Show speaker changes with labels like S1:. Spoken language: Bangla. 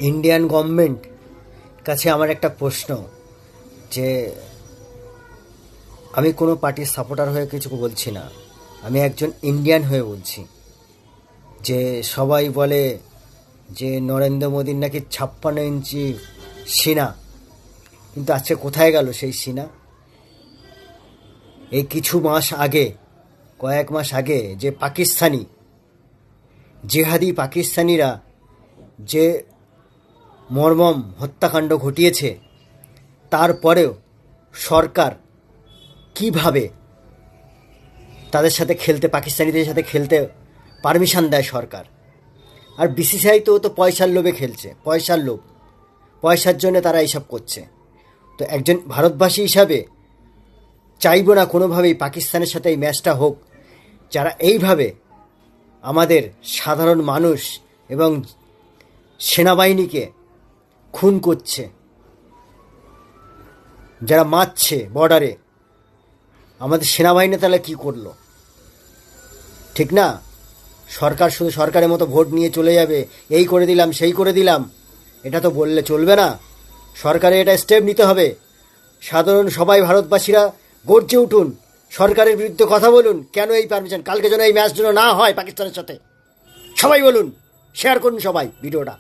S1: ইন্ডিয়ান গভর্নমেন্ট কাছে আমার একটা প্রশ্ন, যে আমি কোনো পার্টির সাপোর্টার হয়ে কিছু বলছি না, আমি একজন ইন্ডিয়ান হয়ে বলছি। যে সবাই বলে যে নরেন্দ্র মোদীর নাকি 56 ইঞ্চি সিনা, কিন্তু আজকে কোথায় গেল সেই সিনা? এই কিছু মাস আগে, কয়েক মাস আগে যে পাকিস্তানি জেহাদি পাকিস্তানিরা যে মর্মম হত্যাকাণ্ড ঘটিয়েছে, তারপরেও সরকার কিভাবে তাদের সাথে খেলতে, পাকিস্তানিদের সাথে খেলতে পারমিশন দেয় সরকার? আর বিসিসিআই তো পয়সার লোভে খেলছে, পয়সার লোভ, পয়সার জন্য তারা এইসব করছে। তো একজন ভারতবাসী হিসাবে চাইব না কোনোভাবেই পাকিস্তানের সাথে এই ম্যাচটা হোক। যারা এইভাবে আমাদের সাধারণ মানুষ এবং সেনাবাহিনীকে খুন করছে, যারা মারছে বর্ডারে, আমাদের সেনাবাহিনী তাহলে কী করলো? ঠিক না? সরকার শুধু সরকারের মতো ভোট নিয়ে চলে যাবে, এই করে দিলাম সেই করে দিলাম, এটা তো বললে চলবে না। সরকারের এটা স্টেপ নিতে হবে। সাধারণ সবাই ভারতবাসীরা গর্জে উঠুন, সরকারের বিরুদ্ধে কথা বলুন। কেন এই পারমিশন? কালকে যেন এই ম্যাচ যেন না হয় পাকিস্তানের সাথে, সবাই বলুন, শেয়ার করুন সবাই ভিডিওটা।